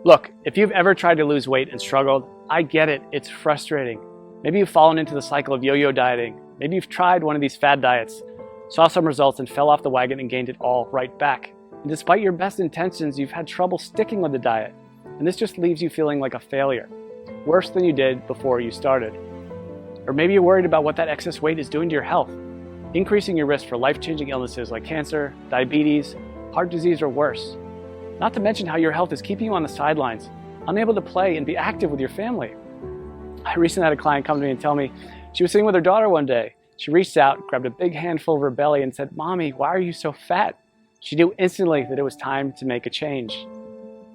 Look, if you've ever tried to lose weight and struggled, I get it, it's frustrating. Maybe you've fallen into the cycle of yo-yo dieting. Maybe you've tried one of these fad diets, saw some results and fell off the wagon and gained it all right back. And despite your best intentions, you've had trouble sticking with the diet. And this just leaves you feeling like a failure, worse than you did before you started. Or maybe you're worried about what that excess weight is doing to your health, increasing your risk for life-changing illnesses like cancer, diabetes, heart disease, or worse. Not to mention how your health is keeping you on the sidelines, unable to play and be active with your family. I recently had a client come to me and tell me she was sitting with her daughter one day. She reached out, grabbed a big handful of her belly and said, "Mommy, why are you so fat?" She knew instantly that it was time to make a change.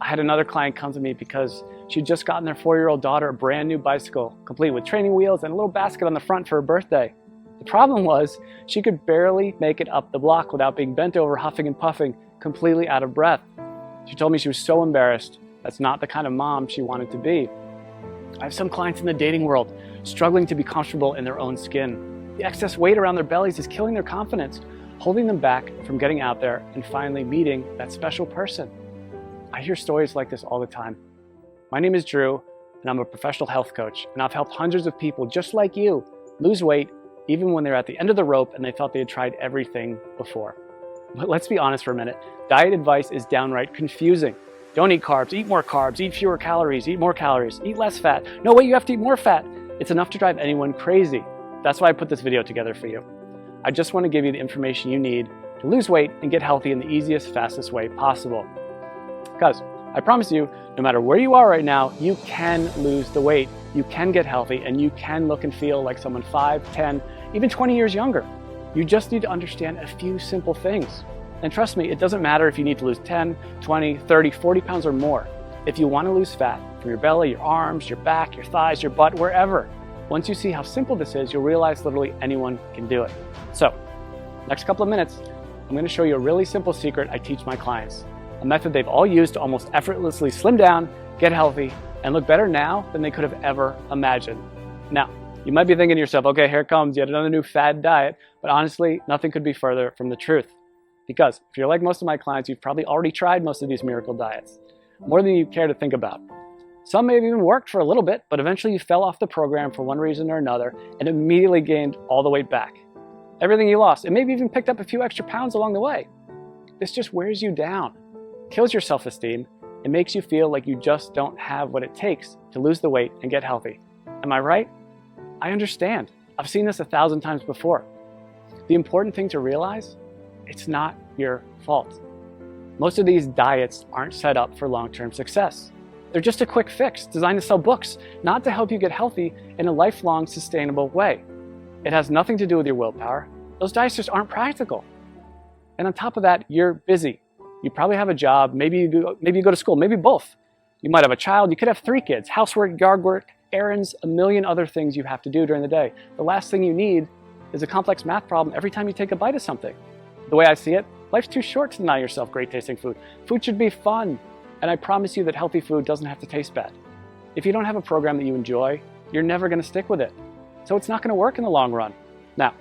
I had another client come to me because she'd just gotten their 4-year-old daughter a brand new bicycle, complete with training wheels and a little basket on the front for her birthday. The problem was she could barely make it up the block without being bent over, huffing and puffing, completely out of breath. She told me she was so embarrassed. That's not the kind of mom she wanted to be. I have some clients in the dating world struggling to be comfortable in their own skin. The excess weight around their bellies is killing their confidence, holding them back from getting out there and finally meeting that special person. I hear stories like this all the time. My name is Drew, and I'm a professional health coach, and I've helped hundreds of people just like you lose weight even when they're at the end of the rope and they felt they had tried everything before. But let's be honest for a minute. Diet advice is downright confusing. Don't eat carbs, eat more carbs, eat fewer calories, eat more calories, eat less fat. No, wait, you have to eat more fat. It's enough to drive anyone crazy. That's why I put this video together for you. I just want to give you the information you need to lose weight and get healthy in the easiest, fastest way possible. Because I promise you, no matter where you are right now, you can lose the weight, you can get healthy, and you can look and feel like someone 5, 10, even 20 years younger. You just need to understand a few simple things. And trust me, it doesn't matter if you need to lose 10, 20, 30, 40 pounds or more. If you want to lose fat from your belly, your arms, your back, your thighs, your butt, wherever, once you see how simple this is, you'll realize literally anyone can do it. So, next couple of minutes, I'm going to show you a really simple secret I teach my clients. A method they've all used to almost effortlessly slim down, get healthy, and look better now than they could have ever imagined. Now, you might be thinking to yourself, okay, here comes yet another new fad diet, but honestly, nothing could be further from the truth. Because if you're like most of my clients, you've probably already tried most of these miracle diets, more than you care to think about. Some may have even worked for a little bit, but eventually you fell off the program for one reason or another and immediately gained all the weight back. Everything you lost, and maybe even picked up a few extra pounds along the way. This just wears you down, kills your self-esteem, and makes you feel like you just don't have what it takes to lose the weight and get healthy. Am I right? I understand. I've seen this 1,000 times before. The important thing to realize, it's not your fault. Most of these diets aren't set up for long-term success. They're just a quick fix designed to sell books, not to help you get healthy in a lifelong, sustainable way. It has nothing to do with your willpower. Those diets just aren't practical. And on top of that, you're busy. You probably have a job, maybe you go to school, maybe both. You might have a child, you could have 3 kids, housework, yard work, errands, a million other things you have to do during the day. The last thing you need is a complex math problem every time you take a bite of something. The way I see it, life's too short to deny yourself great tasting food. Food should be fun, and I promise you that healthy food doesn't have to taste bad. If you don't have a program that you enjoy, you're never going to stick with it. So it's not going to work in the long run. Now,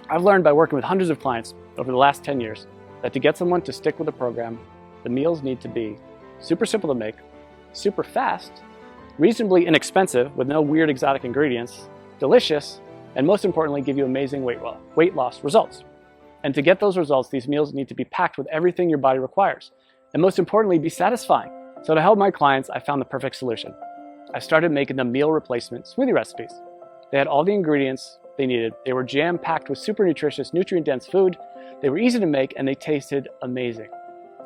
I've learned by working with hundreds of clients over the last 10 years that to get someone to stick with a program, the meals need to be super simple to make, super fast, reasonably inexpensive with no weird exotic ingredients, delicious, and most importantly, give you amazing weight loss results. And to get those results, these meals need to be packed with everything your body requires. And most importantly, be satisfying. So to help my clients, I found the perfect solution. I started making them meal replacement smoothie recipes. They had all the ingredients they needed. They were jam-packed with super nutritious, nutrient-dense food. They were easy to make, and they tasted amazing.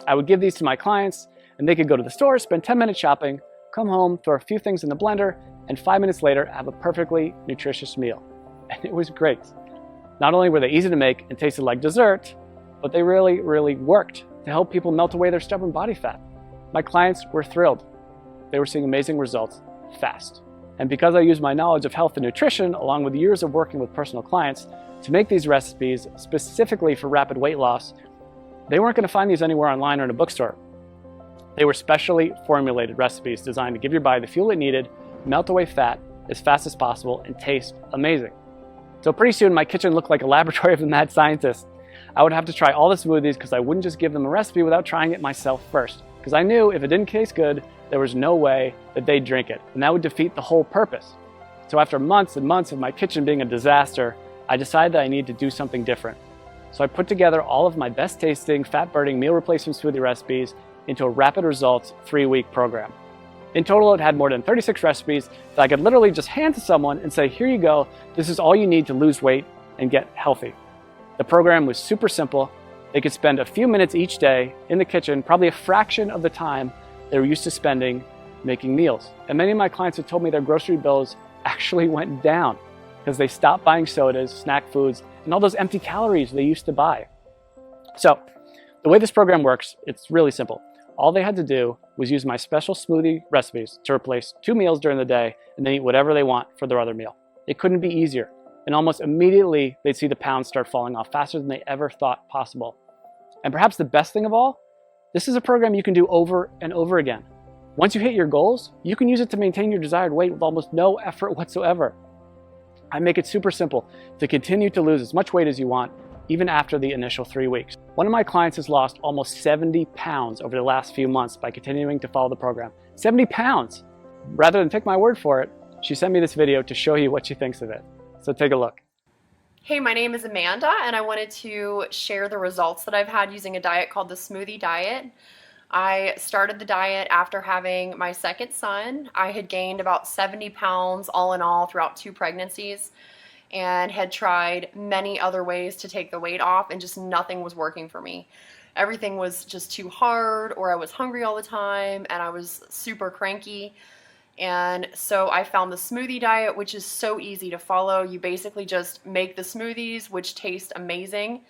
I would give these to my clients, and they could go to the store, spend 10 minutes shopping, come home, throw a few things in the blender, and 5 minutes later, have a perfectly nutritious meal. And it was great. Not only were they easy to make and tasted like dessert, but they really, really worked to help people melt away their stubborn body fat. My clients were thrilled. They were seeing amazing results fast. And because I used my knowledge of health and nutrition, along with years of working with personal clients, to make these recipes specifically for rapid weight loss, they weren't going to find these anywhere online or in a bookstore. They were specially formulated recipes designed to give your body the fuel it needed, melt away fat as fast as possible, and taste amazing. So pretty soon my kitchen looked like a laboratory of a mad scientist. I would have to try all the smoothies because I wouldn't just give them a recipe without trying it myself first. because I knew if it didn't taste good, there was no way that they'd drink it, and that would defeat the whole purpose. So after months and months of my kitchen being a disaster, I decided that I needed to do something different. So I put together all of my best tasting, fat-burning meal replacement smoothie recipes into a rapid results 3-week program. In total, it had more than 36 recipes that I could literally just hand to someone and say, here you go, this is all you need to lose weight and get healthy. The program was super simple. They could spend a few minutes each day in the kitchen, probably a fraction of the time they were used to spending making meals. And many of my clients have told me their grocery bills actually went down because they stopped buying sodas, snack foods, and all those empty calories they used to buy. So the way this program works, it's really simple. All they had to do was use my special smoothie recipes to replace 2 meals during the day and then eat whatever they want for their other meal. It couldn't be easier. And almost immediately, they'd see the pounds start falling off faster than they ever thought possible. And perhaps the best thing of all, this is a program you can do over and over again. Once you hit your goals, you can use it to maintain your desired weight with almost no effort whatsoever. I make it super simple to continue to lose as much weight as you want, even after the initial 3 weeks. One of my clients has lost almost 70 pounds over the last few months by continuing to follow the program. 70 pounds! Rather than take my word for it, she sent me this video to show you what she thinks of it. So take a look. Hey, my name is Amanda, and I wanted to share the results that I've had using a diet called the Smoothie diet. I started the diet after having my second son. I had gained about 70 pounds all in all throughout 2 pregnancies and had tried many other ways to take the weight off, and just nothing was working for me. Everything was just too hard, or I was hungry all the time, and I was super cranky. And so I found the smoothie diet, which is so easy to follow. You basically just make the smoothies, which taste amazing.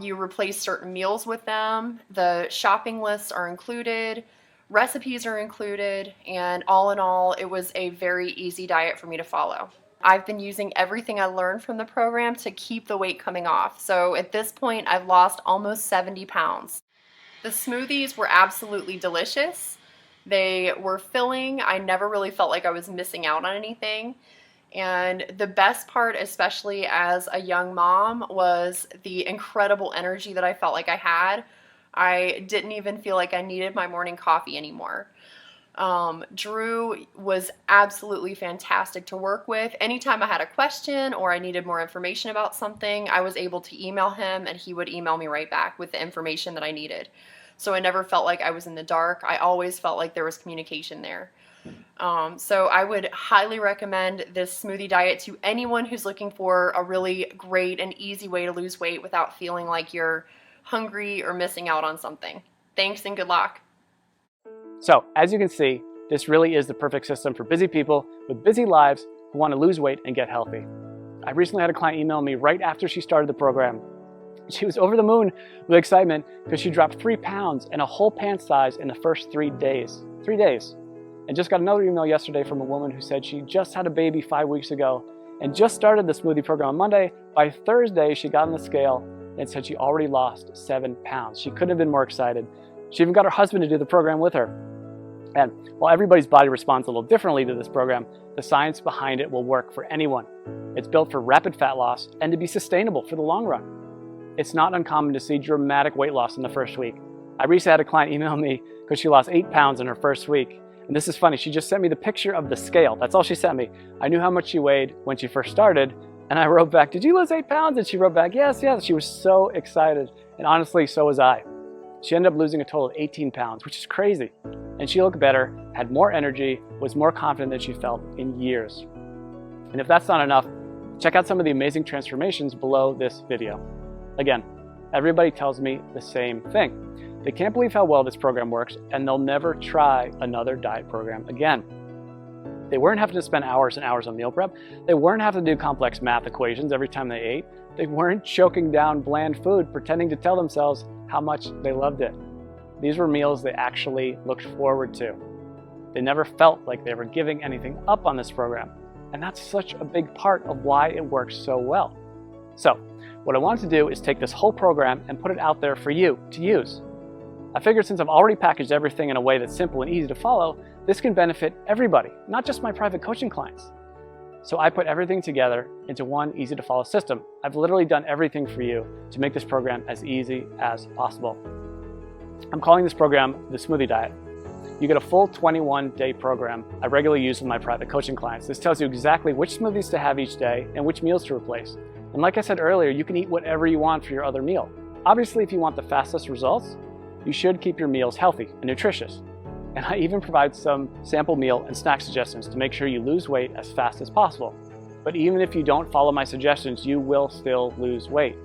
You replace certain meals with them. The shopping lists are included. Recipes are included. And all in all, it was a very easy diet for me to follow. I've been using everything I learned from the program to keep the weight coming off. So at this point, I've lost almost 70 pounds. The smoothies were absolutely delicious. They were filling. I never really felt like I was missing out on anything. And the best part, especially as a young mom, was the incredible energy that I felt like I had. I didn't even feel like I needed my morning coffee anymore. Drew was absolutely fantastic to work with. Anytime I had a question or I needed more information about something, I was able to email him and he would email me right back with the information that I needed. So I never felt like I was in the dark. I always felt like there was communication there. So I would highly recommend this smoothie diet to anyone who's looking for a really great and easy way to lose weight without feeling like you're hungry or missing out on something. Thanks and good luck. So as you can see, this really is the perfect system for busy people with busy lives who want to lose weight and get healthy. I recently had a client email me right after she started the program. She was over the moon with excitement because she dropped 3 pounds and a whole pant size in the first 3 days. 3 days. And just got another email yesterday from a woman who said she just had a baby 5 weeks ago and just started the smoothie program on Monday. By Thursday, she got on the scale and said she already lost 7 pounds. She couldn't have been more excited. She even got her husband to do the program with her. And while everybody's body responds a little differently to this program, the science behind it will work for anyone. It's built for rapid fat loss and to be sustainable for the long run. It's not uncommon to see dramatic weight loss in the first week. I recently had a client email me because she lost 8 pounds in her first week. And this is funny, she just sent me the picture of the scale. That's all she sent me. I knew how much she weighed when she first started, and I wrote back, did you lose 8 pounds? And she wrote back, yes, yes. She was so excited. And honestly, so was I. She ended up losing a total of 18 pounds, which is crazy. And she looked better, had more energy, was more confident than she felt in years. And if that's not enough, check out some of the amazing transformations below this video. Again, everybody tells me the same thing. They can't believe how well this program works, and they'll never try another diet program again. They weren't having to spend hours and hours on meal prep. They weren't having to do complex math equations every time they ate. They weren't choking down bland food, pretending to tell themselves how much they loved it. These were meals they actually looked forward to. They never felt like they were giving anything up on this program. And that's such a big part of why it works so well. So, what I wanted to do is take this whole program and put it out there for you to use. I figured since I've already packaged everything in a way that's simple and easy to follow, this can benefit everybody, not just my private coaching clients. So I put everything together into one easy to follow system. I've literally done everything for you to make this program as easy as possible. I'm calling this program the Smoothie Diet. You get a full 21-day program I regularly use with my private coaching clients. This tells you exactly which smoothies to have each day and which meals to replace. And like I said earlier, you can eat whatever you want for your other meal. Obviously, if you want the fastest results, you should keep your meals healthy and nutritious. And I even provide some sample meal and snack suggestions to make sure you lose weight as fast as possible. But even if you don't follow my suggestions, you will still lose weight.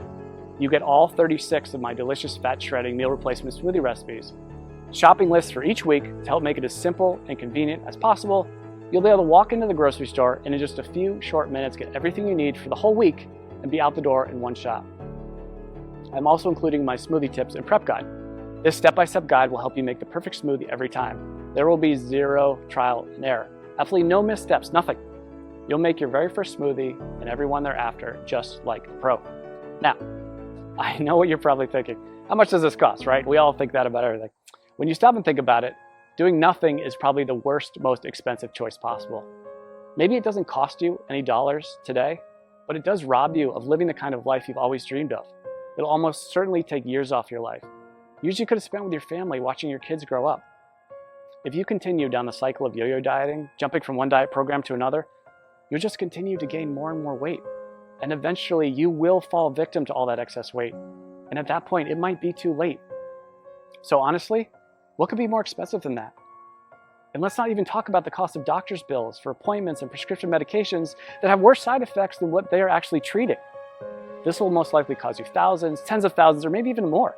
You get all 36 of my delicious fat shredding meal replacement smoothie recipes, shopping lists for each week to help make it as simple and convenient as possible. You'll be able to walk into the grocery store and in just a few short minutes get everything you need for the whole week and be out the door in one shot. I'm also including my smoothie tips and prep guide. This step-by-step guide will help you make the perfect smoothie every time. There will be zero trial and error. Absolutely no missteps, nothing. You'll make your very first smoothie and every one thereafter just like a pro. Now, I know what you're probably thinking. How much does this cost, right? We all think that about everything. When you stop and think about it, doing nothing is probably the worst, most expensive choice possible. Maybe it doesn't cost you any dollars today, but it does rob you of living the kind of life you've always dreamed of. It'll almost certainly take years off your life. Years you could have spent with your family watching your kids grow up. If you continue down the cycle of yo-yo dieting, jumping from one diet program to another, you'll just continue to gain more and more weight. And eventually you will fall victim to all that excess weight. And at that point, it might be too late. So honestly, what could be more expensive than that? And let's not even talk about the cost of doctor's bills for appointments and prescription medications that have worse side effects than what they are actually treating. This will most likely cost you thousands, tens of thousands, or maybe even more.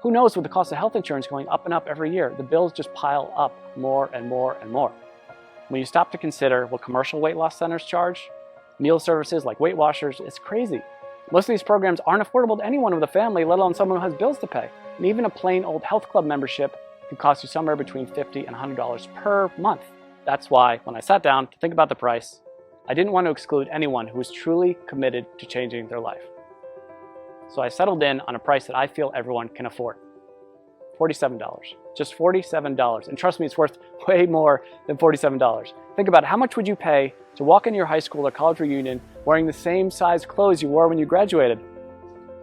Who knows, with the cost of health insurance going up and up every year, the bills just pile up more and more and more. When you stop to consider what commercial weight loss centers charge, meal services like Weight Watchers, it's crazy. Most of these programs aren't affordable to anyone with a family, let alone someone who has bills to pay. And even a plain old health club membership can cost you somewhere between $50 and $100 per month. That's why, when I sat down to think about the price, I didn't want to exclude anyone who was truly committed to changing their life. So I settled in on a price that I feel everyone can afford. $47. Just $47. And trust me, it's worth way more than $47. Think about it. How much would you pay to walk into your high school or college reunion wearing the same size clothes you wore when you graduated?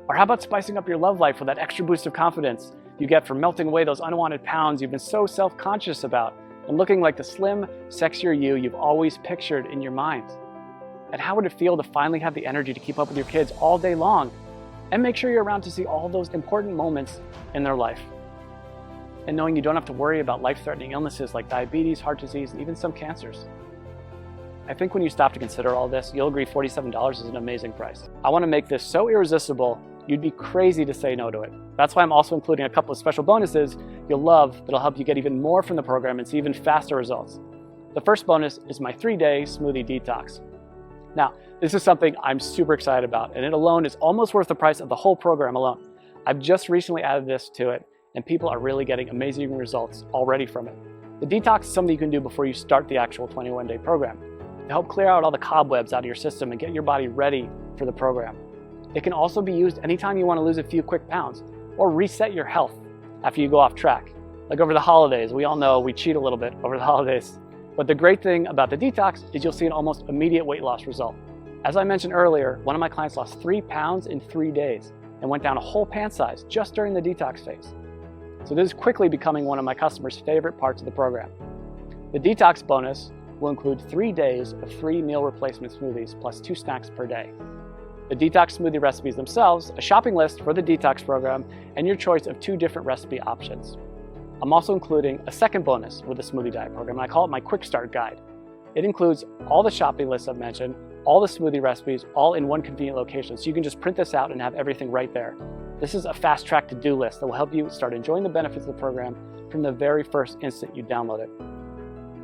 Or how about spicing up your love life with that extra boost of confidence you get from melting away those unwanted pounds you've been so self-conscious about and looking like the slim, sexier you you've always pictured in your mind? And how would it feel to finally have the energy to keep up with your kids all day long and make sure you're around to see all those important moments in their life? And knowing you don't have to worry about life-threatening illnesses like diabetes, heart disease, and even some cancers. I think when you stop to consider all this, you'll agree $47 is an amazing price. I want to make this so irresistible, you'd be crazy to say no to it. That's why I'm also including a couple of special bonuses you'll love that'll help you get even more from the program and see even faster results. The first bonus is my 3-day smoothie detox. Now, this is something I'm super excited about, and it alone is almost worth the price of the whole program alone. I've just recently added this to it, and people are really getting amazing results already from it. The detox is something you can do before you start the actual 21-day program to help clear out all the cobwebs out of your system and get your body ready for the program. It can also be used anytime you want to lose a few quick pounds or reset your health after you go off track. Like over the holidays, we all know we cheat a little bit over the holidays. But the great thing about the detox is you'll see an almost immediate weight loss result. As I mentioned earlier, one of my clients lost 3 pounds in 3 days and went down a whole pant size just during the detox phase. So this is quickly becoming one of my customers' favorite parts of the program. The detox bonus will include 3 days of free meal replacement smoothies plus 2 snacks per day. The detox smoothie recipes themselves, a shopping list for the detox program, and your choice of 2 different recipe options. I'm also including a second bonus with the Smoothie Diet program, and I call it my Quick Start Guide. It includes all the shopping lists I've mentioned, all the smoothie recipes, all in one convenient location, so you can just print this out and have everything right there. This is a fast-track to-do list that will help you start enjoying the benefits of the program from the very first instant you download it.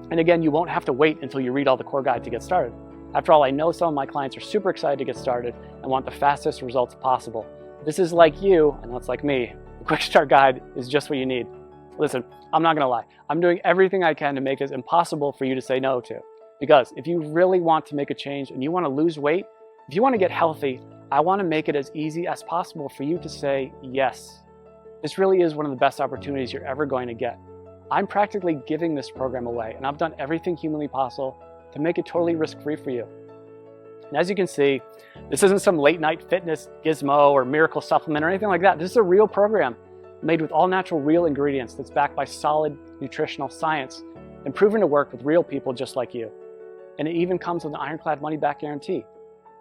And again, you won't have to wait until you read all the core guide to get started. After all, I know some of my clients are super excited to get started and want the fastest results possible. If this is like you, and that's like me, the Quick Start Guide is just what you need. Listen, I'm not gonna lie. I'm doing everything I can to make this impossible for you to say no to. Because if you really want to make a change and you wanna lose weight, if you wanna get healthy, I wanna make it as easy as possible for you to say yes. This really is one of the best opportunities you're ever going to get. I'm practically giving this program away, and I've done everything humanly possible to make it totally risk-free for you. And as you can see, this isn't some late-night fitness gizmo or miracle supplement or anything like that. This is a real program made with all natural real ingredients that's backed by solid nutritional science and proven to work with real people just like you. And it even comes with an ironclad money-back guarantee.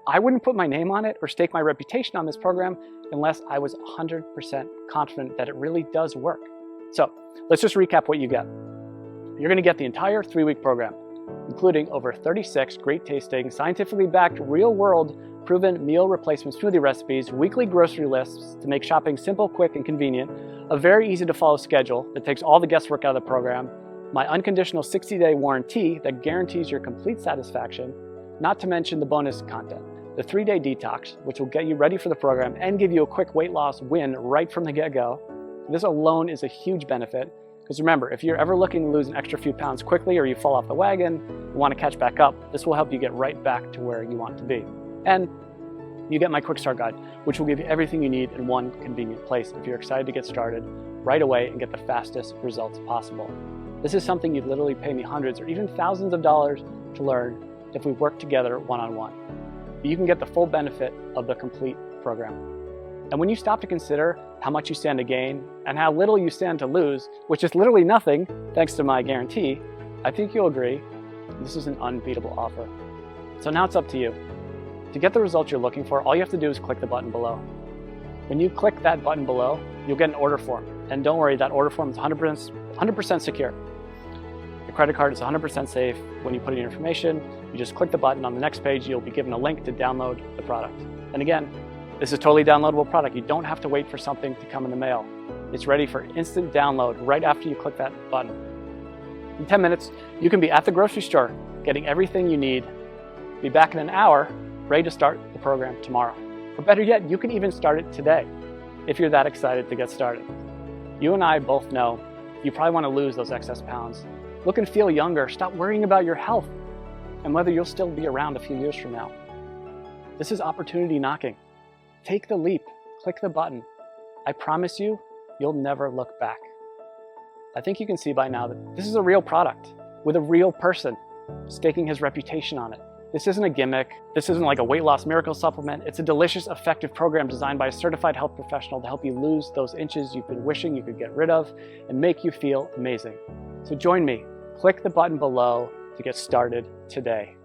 I wouldn't put my name on it or stake my reputation on this program unless I was 100% confident that it really does work. So let's just recap what you get. You're going to get the entire 3-week program, including over 36 great tasting, scientifically backed, real-world proven meal replacement smoothie recipes, weekly grocery lists to make shopping simple, quick, and convenient, a very easy to follow schedule that takes all the guesswork out of the program, my unconditional 60-day warranty that guarantees your complete satisfaction, not to mention the bonus content, the 3-day detox, which will get you ready for the program and give you a quick weight loss win right from the get-go. This alone is a huge benefit, because remember, if you're ever looking to lose an extra few pounds quickly or you fall off the wagon and want to catch back up, this will help you get right back to where you want to be. And you get my quick start guide, which will give you everything you need in one convenient place if you're excited to get started right away and get the fastest results possible. This is something you'd literally pay me hundreds or even thousands of dollars to learn if we work together one-on-one. But you can get the full benefit of the complete program. And when you stop to consider how much you stand to gain and how little you stand to lose, which is literally nothing thanks to my guarantee, I think you'll agree this is an unbeatable offer. So now it's up to you. To get the results you're looking for, all you have to do is click the button below. When you click that button below, you'll get an order form. And don't worry, that order form is 100% secure. The credit card is 100% safe. When you put in your information, you just click the button. On the next page, you'll be given a link to download the product. And again, this is a totally downloadable product. You don't have to wait for something to come in the mail. It's ready for instant download right after you click that button. In 10 minutes, you can be at the grocery store, getting everything you need. Be back in an hour, ready to start the program tomorrow. Or better yet, you can even start it today, if you're that excited to get started. You and I both know you probably want to lose those excess pounds. Look and feel younger. Stop worrying about your health and whether you'll still be around a few years from now. This is opportunity knocking. Take the leap, click the button. I promise you, you'll never look back. I think you can see by now that this is a real product with a real person staking his reputation on it. This isn't a gimmick. This isn't like a weight loss miracle supplement. It's a delicious, effective program designed by a certified health professional to help you lose those inches you've been wishing you could get rid of and make you feel amazing. So join me. Click the button below to get started today.